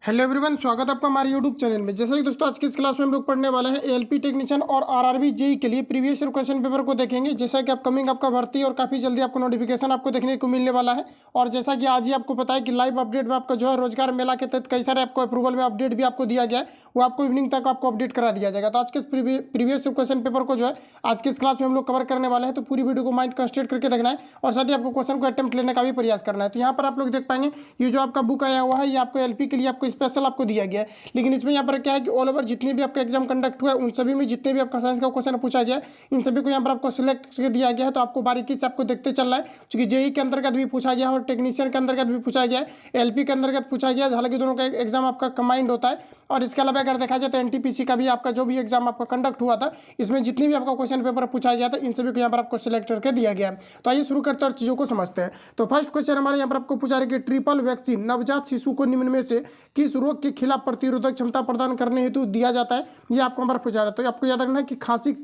Hello everyone, स्वागत है आपका हमारे यूट्यूब चैनल में। जैसे कि दोस्तों आज की इस क्लास में हम लोग पढ़ने वाले हैं एएलपी टेक्नीशियन और आरआरबी जेई के लिए प्रीवियस ईयर क्वेश्चन पेपर को देखेंगे। जैसा कि अपकमिंग आपका भर्ती और काफ़ी जल्दी आपको नोटिफिकेशन आपको देखने को मिलने वाला है। और जैसा कि आज ही आपको पता है कि लाइव अपडेट में आपका जो है रोजगार मेला के तहत कई सारे आपको अप्रूवल में अपडेट भी आपको दिया गया है, वो आपको इवनिंग तक आपको अपडेट करा दिया जाएगा। तो आज के प्रीवियस क्वेश्चन पेपर को जो है आज की इस क्लास में हम लोग कवर करने वाले हैं। तो पूरी वीडियो को माइंड कंसंट्रेट करके देखना है और साथ ही आपको क्वेश्चन को अटेम्प्ट लेने का भी प्रयास करना है। तो यहाँ पर आप लोग देख पाएंगे ये जो आपका बुक आया हुआ है ये आपको एलपी के लिए आपको स्पेशल आपको दिया गया है। लेकिन इसमें यहाँ पर क्या है कि ऑल ओवर जितने भी आपका एग्जाम कंडक्ट हुआ है उन सभी में जितने भी आपका साइंस का क्वेश्चन पूछा गया है इन सभी को यहाँ पर आपको सिलेक्ट करके दिया गया है। तो आपको बारीकी से आपको देखते चलना है, क्योंकि जेई के अंतर्गत भी पूछा गया है और टेक्नीशियन के अंतर्गत भी पूछा गया है, एलपी के अंतर्गत पूछा गया है। हालांकि दोनों का एग्जाम आपका कंबाइंड होता है। और इसके अलावा अगर देखा जाए तो एनटीपीसी का भी आपका जो भी एग्जाम आपका कंडक्ट हुआ था इसमें जितनी भी आपका क्वेश्चन पेपर पूछा गया था इन सभी को यहाँ पर आपको सिलेक्ट करके दिया गया है। तो आइए शुरू करते हैं और चीज़ों को समझते हैं। तो फर्स्ट क्वेश्चन हमारे यहाँ पर आपको पूछा है कि ट्रिपल वैक्सीन नवजात शिशु को निम्न में से किस रोग के खिलाफ प्रतिरोधक क्षमता प्रदान करने हेतु दिया जाता है, ये आपको हमारा पूछा रहा है। तो आपको याद रखना है कि खांसी,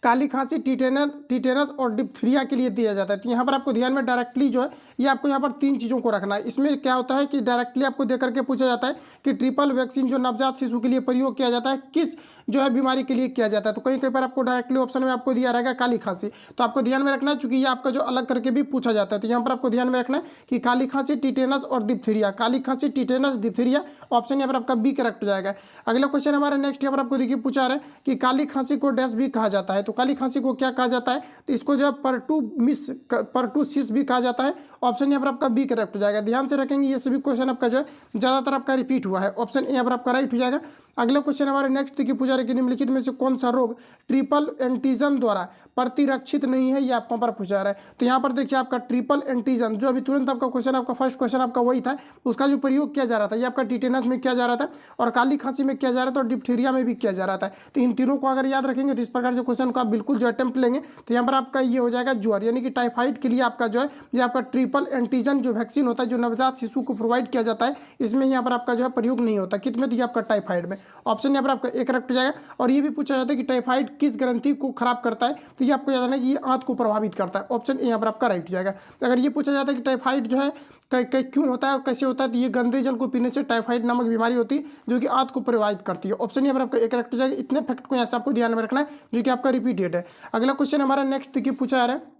काली खांसी, टिटेनस और डिप्थीरिया के लिए दिया जाता है। तो यहाँ पर आपको ध्यान में डायरेक्टली जो है ये आपको यहाँ पर तीन चीज़ों को रखना है। इसमें क्या होता है कि डायरेक्टली आपको दे करके पूछा जाता है कि ट्रिपल वैक्सीन जो नवजात शिशु के लिए प्रयोग किया जाता है किस जो है बीमारी के लिए किया जाता है। तो कहीं कहीं पर आपको डायरेक्टली ऑप्शन में आपको दिया रहेगा काली खांसी। तो आपको ध्यान में रखना है चूंकि ये आपका जो अलग करके भी पूछा जाता है। तो यहाँ पर आपको ध्यान में रखना है कि काली खांसी, टिटेनस और डिप्थीरिया, काली खांसी, टिटेनस, डिप्थीरिया, ऑप्शन यहाँ पर आपका बी करेक्ट हो जाएगा। अगला क्वेश्चन हमारा नेक्स्ट यहाँ पर आपको देखिए पूछा रहा है कि काली खांसी को डैश भी कहा जाता है। तो काली खांसी को क्या कहा जाता है, तो इसको जो है परटूसिस भी कहा जाता है। ऑप्शन यहाँ पर आपका बी करेक्ट हो जाएगा। ध्यान से रखेंगे ये सभी क्वेश्चन आपका जो है ज्यादातर आपका रिपीट हुआ है। ऑप्शन यहाँ पर आपका राइट हो जाएगा। अगला क्वेश्चन हमारे नेक्स्ट देखिए पूछा रहा है कि निम्नलिखित में से कौन सा रोग ट्रिपल एंटीजन द्वारा प्रतिरक्षित नहीं है, ये आपको पर पूछा रहा है। तो यहाँ पर देखिए आपका ट्रिपल एंटीजन जो अभी तुरंत आपका क्वेश्चन आपका फर्स्ट क्वेश्चन आपका वही था, उसका जो प्रयोग किया जा रहा था ये आपका टिटेनस में किया जा रहा था और काली खांसी में किया जा रहा था और डिप्थीरिया में भी किया जा रहा था। तो इन तीनों को अगर याद रखेंगे तो इस प्रकार से क्वेश्चन को आप बिल्कुल जो अटेम्प्ट लेंगे तो यहाँ पर आपका ये हो जाएगा ज्वर, यानी कि टाइफाइड के लिए आपका जो है ये आपका ट्रिपल एंटीजन जो वैक्सीन होता है जो नवजात शिशु को प्रोवाइड किया जाता है इसमें यहाँ पर आपका जो है प्रयोग नहीं होता। कित में, तो ये आपका टाइफाइड में। ऑप्शन यहाँ पर आपका एक करेक्ट हो जाएगा। और ये भी पूछा जाता है कि टाइफाइड किस ग्रंथि को खराब करता है, तो ये आपको याद रखना है कि ये आंत को प्रभावित करता है। ऑप्शन यहाँ पर आपका राइट हो जाएगा। तो अगर ये पूछा जाता है कि टाइफाइड जो है क्यों होता है और कैसे होता है, तो ये गंदे जल को पीने से टाइफाइड नामक बीमारी होती है जो कि आंत को प्रभावित करती है। ऑप्शन यहाँ पर आपका एक करेक्ट हो जाएगा। इतने फैक्ट को यहाँ से आपको ध्यान में रखना है जो कि आपका रिपीटेड है। अगला क्वेश्चन हमारा नेक्स्ट देखिए पूछा जा रहा है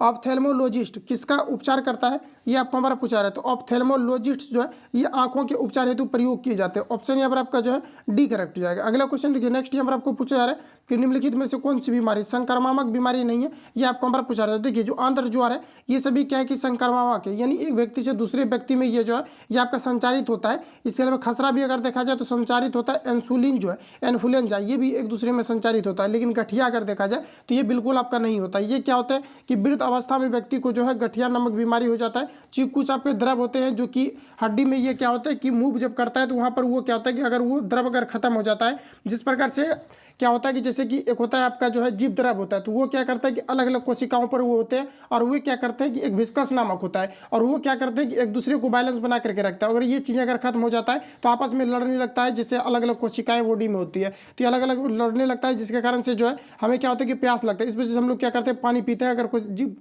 ऑप्थेल्मोलॉजिस्ट किसका उपचार करता है, ये आपको हमारा पूछा रहा है। तो ऑप्थेल्मोलॉजिस्ट जो है ये आंखों के उपचार हेतु प्रयोग किए जाते हैं। ऑप्शन यहाँ पर आपका जो है डी करेक्ट हो जाएगा। अगला क्वेश्चन देखिए नेक्स्ट यहाँ पर आपको पूछा जा रहा है कि निम्नलिखित में से कौन सी बीमारी संक्रामक बीमारी नहीं है, ये आपको हमारा पूछा रहा है। देखिए जो आंत्र ज्वर है ये सभी क्या है कि संक्रामक है, यानी एक व्यक्ति से दूसरे व्यक्ति में ये जो है ये आपका संचारित होता है। इसके अलावा खसरा भी अगर देखा जाए तो संचारित होता है। इंसुलिन जो है इन्फ्लुएंजा ये भी एक दूसरे में संचारित होता है। लेकिन गठिया अगर देखा जाए तो ये बिल्कुल आपका नहीं होता। ये क्या होता है कि वृद्ध अवस्था में व्यक्ति को जो है गठिया नामक बीमारी हो जाता है। कुछ आपके द्रव होते हैं जो कि हड्डी में ये क्या होता है कि मूव जब करता है तो वहां पर वो क्या होता है कि अगर वो द्रव अगर खत्म हो जाता है, जिस प्रकार से क्या होता है कि जैसे कि एक होता है आपका जो है जीव द्रव होता है, तो वो क्या करता है कि अलग अलग कोशिकाओं पर वो होते हैं और वो क्या करते हैं कि एक विस्कस नामक होता है और वो क्या करते हैं कि एक दूसरे को बैलेंस बना करके रखता है। अगर ये चीज़ें अगर खत्म हो जाता है तो आपस में लड़ने लगता है, जैसे अलग अलग कोशिकाएं बॉडी में होती है तो ये अलग अलग लड़ने लगता है, जिसके कारण से जो है हमें क्या होता है कि प्यास लगता है। इस वजह से हम लोग क्या करते हैं पानी पीते हैं। अगर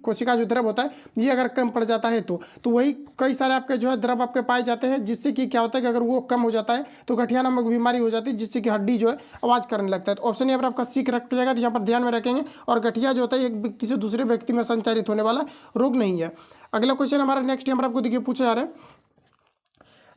कोशिका जो द्रव होता है ये अगर कम पड़ जाता है तो वही कई सारे आपके जो है द्रव आपके पाए जाते हैं, जिससे कि क्या होता है कि अगर वो कम हो जाता है तो गठिया नामक बीमारी हो जाती है, जिससे कि हड्डी जो है आवाज करने लगता है। तो ऑप्शन यहाँ पर आपका सी करेक्ट हो जाएगा। तो यहाँ पर ध्यान में रखेंगे। और गठिया जो होता है एक व्यक्ति से दूसरे व्यक्ति में संचारित होने वाला रोग नहीं है। अगला क्वेश्चन हमारा नेक्स्ट यहाँ पर आपको देखिए पूछा जा रहा है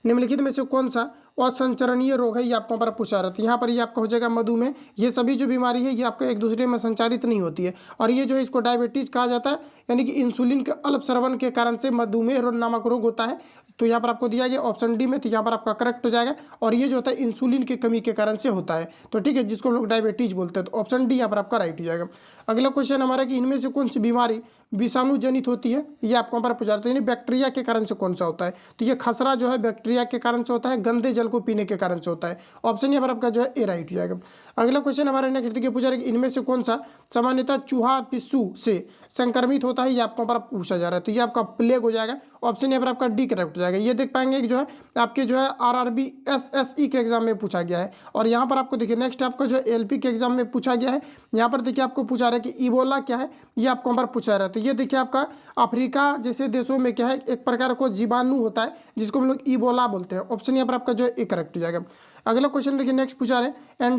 निम्नलिखित में से कौन सा असंचरणीय रोग है, ये आपको पर पूछा रहा था। यहाँ पर ये आपका हो जाएगा मधुमेह। ये सभी जो बीमारी है ये आपको एक दूसरे में संचारित नहीं होती है और ये जो है इसको डायबिटीज कहा जाता है, यानी कि इंसुलिन के अल्प स्रवण के कारण से मधुमेह नामक रोग होता है। तो यहाँ पर आपको दिया गया ऑप्शन डी में, तो यहाँ पर आपका करेक्ट हो जाएगा। और ये जो होता है इंसुलिन की कमी के कारण से होता है, तो ठीक है, जिसको लोग डायबिटीज बोलते हैं। तो ऑप्शन डी यहाँ पर आपका राइट हो जाएगा। अगला क्वेश्चन हमारा कि इनमें से कौन सी बीमारी विषाणु जनित होती है, ये आपको हमारा पूछा जाता है, यानी बैक्टीरिया के कारण से कौन सा होता है। तो ये खसरा जो है बैक्टीरिया के कारण से होता है, गंदे जल को पीने के कारण से होता है। ऑप्शन यहाँ पर आपका जो है ए राइट हो जाएगा। अगला क्वेश्चन हमारे नेक्स्ट देखिए पूछा रहा है कि इनमें से कौन सा सामान्यतः चूहा पिस्सू से संक्रमित होता है, ये आपको पर पूछा जा रहा है। तो ये आपका प्लेग हो जाएगा। ऑप्शन यहाँ पर आपका डी करेक्ट हो जाएगा। ये देख पाएंगे कि जो है आपके जो है आरआरबी एसएसई के एग्जाम में पूछा गया है। और यहाँ पर आपको देखिए नेक्स्ट आपका जो एलपी के एग्जाम में पूछा गया है। यहाँ पर देखिए आपको पूछा रहा है कि इबोला क्या है, ये आपको यहाँ पर पूछा रहा है। तो ये देखिए आपका अफ्रीका जैसे देशों में क्या है, एक प्रकार को जीवाणु होता है जिसको हम लोग इबोला बोलते हैं। ऑप्शन यहाँ पर आपका जो है ए करेक्ट हो जाएगा। अगला क्वेश्चन देखिए नेक्स्ट पूछा रहे हैं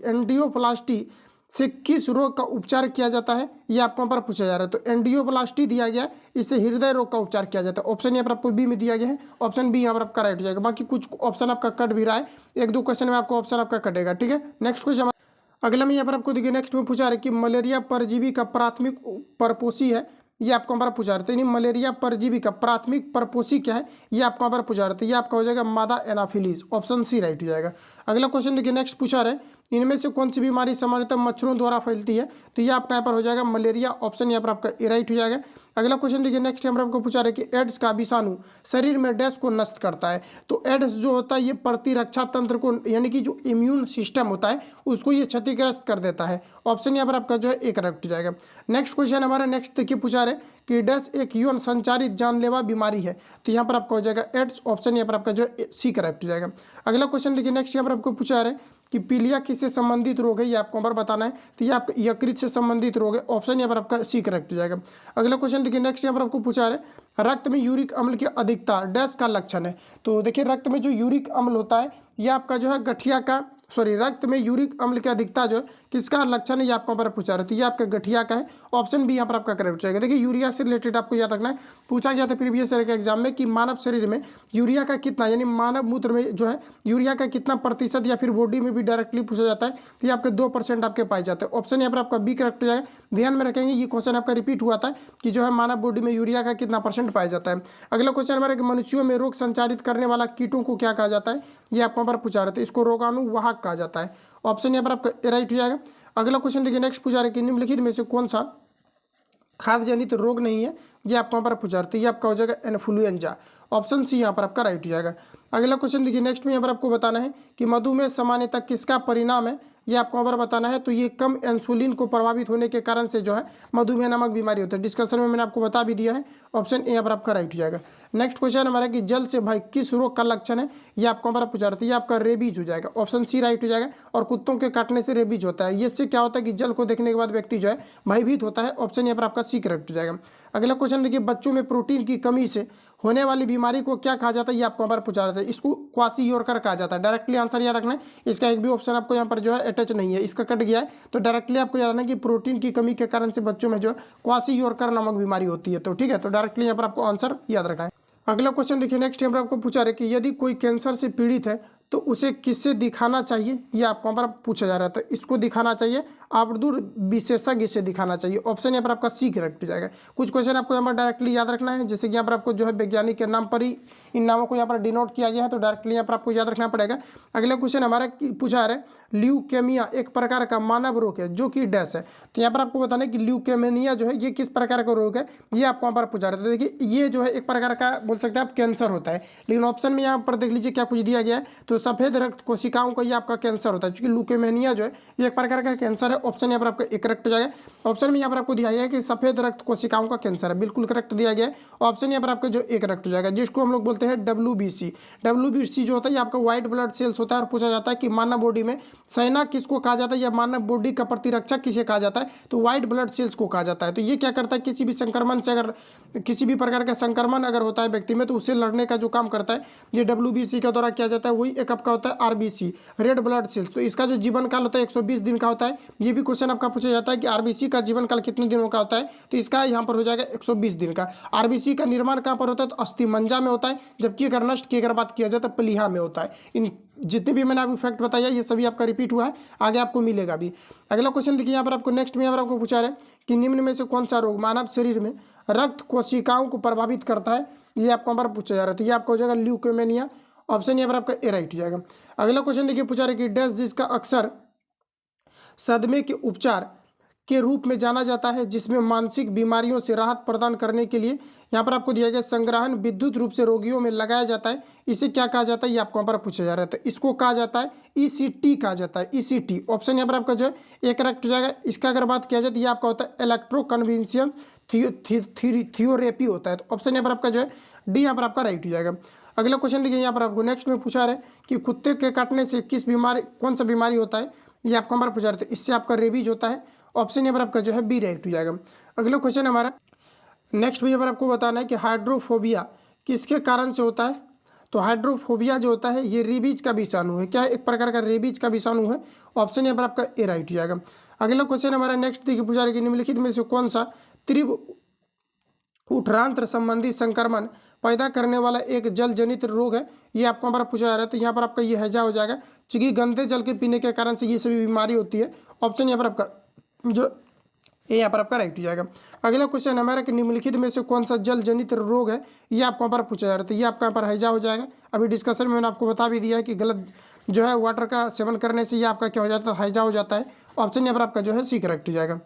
एंटियोप्लास्टी से किस रोग का उपचार किया जाता है, ये आपको यहाँ पर पूछा जा रहा है। तो एंडियोप्लास्टी दिया गया है, इससे हृदय रोग का उपचार किया जाता है। ऑप्शन यहाँ पर आपको बी में दिया गया है, ऑप्शन बी यहाँ पर आपका राइट हो जाएगा। बाकी कुछ ऑप्शन आपका कट भी रहा है, एक दो क्वेश्चन में आपको ऑप्शन आपका कटेगा, ठीक है। नेक्स्ट क्वेश्चन अगला में यहाँ पर आपको देखिए नेक्स्ट में पूछा रहा है कि मलेरिया परजीवी का प्राथमिक परपोषी है, ये आपको हमारा पूछा रहे थे। यानी मलेरिया परजीवी का प्राथमिक परपोषी क्या है, ये आपको हमारा पूछा रहे थे। ये आपका हो जाएगा मादा एनाफिलीज, ऑप्शन सी राइट हो जाएगा। अगला क्वेश्चन देखिए नेक्स्ट पूछा रहे इनमें से कौन सी बीमारी सामान्यतः मच्छरों द्वारा फैलती है, तो ये आपका यहाँ पर हो जाएगा मलेरिया, ऑप्शन यहाँ पर आपका ए राइट हो जाएगा। अगला क्वेश्चन देखिए नेक्स्ट यहाँ पर आपको पूछा रहे कि एड्स का विषाणु शरीर में डैश को नष्ट करता है। तो एड्स जो होता है ये प्रतिरक्षा तंत्र को, यानी कि जो इम्यून सिस्टम होता है उसको ये क्षतिग्रस्त कर देता है। ऑप्शन यहाँ पर आपका जो है एक करेक्ट हो जाएगा। नेक्स्ट क्वेश्चन हमारा नेक्स्ट देखिए पूछा रहे कि डैश एक यौन संचारित जानलेवा बीमारी है, तो यहाँ पर आपका हो जाएगा एड्स, ऑप्शन यहाँ पर आपका जो है सी करेक्ट हो जाएगा। अगला क्वेश्चन देखिए नेक्स्ट यहाँ पर आपको पूछा रहे कि पीलिया किससे संबंधित रोग है, ये आपको पर बताना है। तो ये आपका यकृत से संबंधित रोग है, ऑप्शन यहाँ पर आपका सी करेक्ट हो जाएगा। अगला क्वेश्चन देखिए नेक्स्ट यहाँ पर आपको पूछा है रक्त में यूरिक अम्ल की अधिकता डैश का लक्षण है। तो देखिए रक्त में जो यूरिक अम्ल होता है ये आपका जो है गठिया का, रक्त में यूरिक अम्ल की अधिकता जो है किसका लक्षण है, ये आपको पर पूछा रहे। तो ये आपका गठिया का है, ऑप्शन बी यहाँ पर आपका करेक्ट हो जाएगा। देखिए यूरिया से रिलेटेड आपको याद रखना है, पूछा गया था प्रीवियस ईयर के एग्जाम में कि मानव शरीर में यूरिया का कितना, यानी मानव मूत्र में जो है यूरिया का कितना प्रतिशत, या फिर बॉडी में भी डायरेक्टली पूछा जाता है। तो ये आपके 2% आपके पाए जाते हैं, ऑप्शन यहाँ पर आपका बी करेक्ट हो जाएगा। ध्यान में रखेंगे ये क्वेश्चन आपका रिपीट हुआ था कि जो है मानव बॉडी में यूरिया का कितना % पाया जाता है। अगला क्वेश्चन हमारे मनुष्यों में रोग संचारित करने वाला कीटों को क्या कहा जाता है, ये आपको पर पूछा रहे थे। इसको रोगाणुवाहक कहा जाता है, ऑप्शन यहाँ पर आपका राइट हो जाएगा। अगला क्वेश्चन देखिए नेक्स्ट पूछा रहे कि निम्नलिखित में से कौन सा खाद्य जनित रोग नहीं है, ये आपको यहाँ पर पूछा रहे थे। ये आपका हो जाएगा इन्फ्लुएंजा, ऑप्शन सी यहाँ पर आपका राइट हो जाएगा। अगला क्वेश्चन देखिए नेक्स्ट में यहाँ पर आपको बताना है कि मधुमेह सामान्यतः किसका परिणाम है, ये आपको यहाँ पर बताना है। तो ये कम इंसुलिन को प्रभावित होने के कारण से जो है मधुमेह नामक बीमारी होती है। डिस्कशन में मैंने आपको बता भी दिया है, ऑप्शन ए यहाँ पर आपका राइट हो जाएगा। नेक्स्ट क्वेश्चन हमारा कि जल से भाई किस रोग का लक्षण है, ये आपको हमारा पूछा रहा था। ये आपका रेबीज हो जाएगा, ऑप्शन सी राइट हो जाएगा। और कुत्तों के काटने से रेबीज होता है, ये इससे क्या होता है कि जल को देखने के बाद व्यक्ति जो है भयभीत होता है, ऑप्शन यहाँ पर आपका सी करेक्ट हो जाएगा। अगला क्वेश्चन देखिए बच्चों में प्रोटीन की कमी से होने वाली बीमारी को क्या कहा जाता है, ये आपको यहाँ पर पूछा रहा था। इसको क्वासियोरकर कहा जाता है, डायरेक्टली आंसर याद रखना है। इसका एक भी ऑप्शन आपको यहाँ पर जो है अटैच नहीं है, इसका कट गया है। तो डायरेक्टली आपको याद रखना है कि प्रोटीन की कमी के कारण से बच्चों में जो है क्वासियोरकर नामक बीमारी होती है। तो ठीक है, तो डायरेक्टली यहाँ पर आपको आंसर याद रखना है। अगला क्वेश्चन देखिए नेक्स्ट यहाँ पर आपको पूछा रहे कि यदि कोई कैंसर से पीड़ित है तो उसे किससे दिखाना चाहिए, ये आपको यहाँ पर पूछा जा रहा है। तो इसको दिखाना चाहिए आबदूर विशेषज्ञ से दिखाना चाहिए, ऑप्शन यहाँ पर आपका सी करेक्ट हो जाएगा। कुछ क्वेश्चन आपको यहाँ पर डायरेक्टली याद रखना है, जैसे कि यहाँ पर आपको जो है वैज्ञानिक के नाम पर ही इन नामों को यहाँ पर डिनोट किया गया है, तो डायरेक्टली यहाँ पर आपको याद रखना पड़ेगा। अगला क्वेश्चन हमारा पूछा है ल्यूकेमिया एक प्रकार का मानव रोग है जो कि डैश है। तो यहाँ पर आपको बताना है कि ल्यूकेमिया जो है ये किस प्रकार का रोग है, ये आपको यहाँ पर पूछा रहा है। देखिए ये जो है एक प्रकार का बोल सकते हैं आप कैंसर होता है, लेकिन ऑप्शन में यहाँ पर देख लीजिए क्या कुछ दिया गया है। तो सफेद रक्त कोशिकाओं का ये आपका कैंसर होता है, क्योंकि ल्यूकेमिया जो है ये एक प्रकार का कैंसर है, ऑप्शन यहाँ पर आपका एक करेक्ट हो जाएगा। ऑप्शन में यहाँ पर आपको दिया गया है कि सफेद रक्त कोशिकाओं का कैंसर है, बिल्कुल करेक्ट दिया गया है, ऑप्शन यहाँ पर आपका जो एक करेक्ट हो जाएगा, जिसको हम लोग बोलते हैं WBC। WBC जो होता है ये आपका व्हाइट ब्लड सेल्स होता है। और पूछा जाता है कि मानव बॉडी में सेना किसको कहा जाता है, या मानव बॉडी का प्रतिरक्षक किसे कहा जाता है, तो व्हाइट ब्लड सेल्स को कहा जाता है। तो ये क्या करता है, किसी भी संक्रमण से अगर किसी भी प्रकार का संक्रमण अगर होता है व्यक्ति में तो उससे लड़ने का जो काम करता है ये WBC के द्वारा किया जाता है। वही एक आपका होता है RBC रेड ब्लड सेल्स। तो इसका जो जीवन काल होता है 120 दिन का होता है। ये भी क्वेश्चन आपका पूछा जाता है कि RBC का जीवन काल कितने दिनों का होता है, तो इसका यहाँ पर हो जाएगा 120 दिन का। RBC का निर्माण कहाँ पर होता है, तो अस्थिमज्जा में होता है, जबकि अगर नष्ट की अगर बात किया जाए तो प्लीहा में होता है। इन जितने भी मैंने आपको फैक्ट बताया ये सभी आपका रिपीट हुआ है, आगे आपको मिलेगा भी। अगला क्वेश्चन देखिए यहाँ पर आपको नेक्स्ट में यहाँ पर आपको पूछा है कि निम्न में से कौन सा रोग मानव शरीर में रक्त कोशिकाओं को प्रभावित करता है, ये आपको यहाँ पर पूछा जा रहा है। तो ये आपको हो जाएगा ल्यूकेमिया, ऑप्शन यहाँ पर आपका ए राइट हो जाएगा। अगला क्वेश्चन देखिए पूछा रहा है कि डैश जिसका अक्सर सदमे के उपचार के रूप में जाना जाता है, जिसमें मानसिक बीमारियों से राहत प्रदान करने के लिए यहाँ पर आपको दिया गया संग्रहण विद्युत रूप से रोगियों में लगाया जाता है, इसे क्या कहा जाता है, ये आपको यहाँ पर पूछा जा रहा है। तो इसको कहा जाता है ECT कहा जाता है, ECT, ऑप्शन यहाँ पर आपका जो है एक करेक्ट हो जाएगा। इसका अगर बात किया जाए तो ये आपका होता है इलेक्ट्रोकन्वेंशन थियोरेपी होता है, तो ऑप्शन यहाँ पर आपका जो है डी यहाँ पर आपका राइट हो जाएगा। अगला क्वेश्चन देखिए यहाँ पर आपको नेक्स्ट में पूछा रहा है कि कुत्ते के काटने से किस बीमारी कौन सा बीमारी होता है, ये आपको हमारा पूछा रहे थे। इससे आपका रेबीज होता है। ऑप्शन यहाँ पर आपका जो है बी राइट हो जाएगा। अगला क्वेश्चन हमारा नेक्स्ट भी यहाँ पर आपको बताना है कि हाइड्रोफोबिया किसके कारण से होता है। तो हाइड्रोफोबिया जो होता है ये रेबीज का विषाणु है। क्या है? एक प्रकार का रेबीज का विषाणु है। ऑप्शन यहाँ पर आपका ए राइट हो जाएगा। अगला क्वेश्चन हमारा नेक्स्ट देखिए पूछा रहा है कि निम्नलिखित में से कौन सा तीव्र उठरांत्र संबंधी संक्रमण पैदा करने वाला एक जल जनित रोग है, ये आपको हमारा पूछा जा रहा है। तो यहाँ पर आपका ये हैजा हो जाएगा, क्योंकि गंदे जल के पीने के कारण से ये सभी बीमारी होती है। ऑप्शन यहाँ पर आपका जो ये यहाँ पर आपका राइट हो जाएगा। अगला क्वेश्चन हमारा कि निम्नलिखित में से कौन सा जल जनित रोग है, ये आपको यहाँ पर पूछा जा रहा है। तो ये आपका यहाँ पर हैजा हो जाएगा। अभी डिस्कशन में मैंने आपको बता भी दिया है कि गलत जो है वाटर का सेवन करने से ये आपका क्या हो जाता है, हैजा हो जाता है। ऑप्शन यहाँ पर आपका जो है सी करेक्ट हो जाएगा।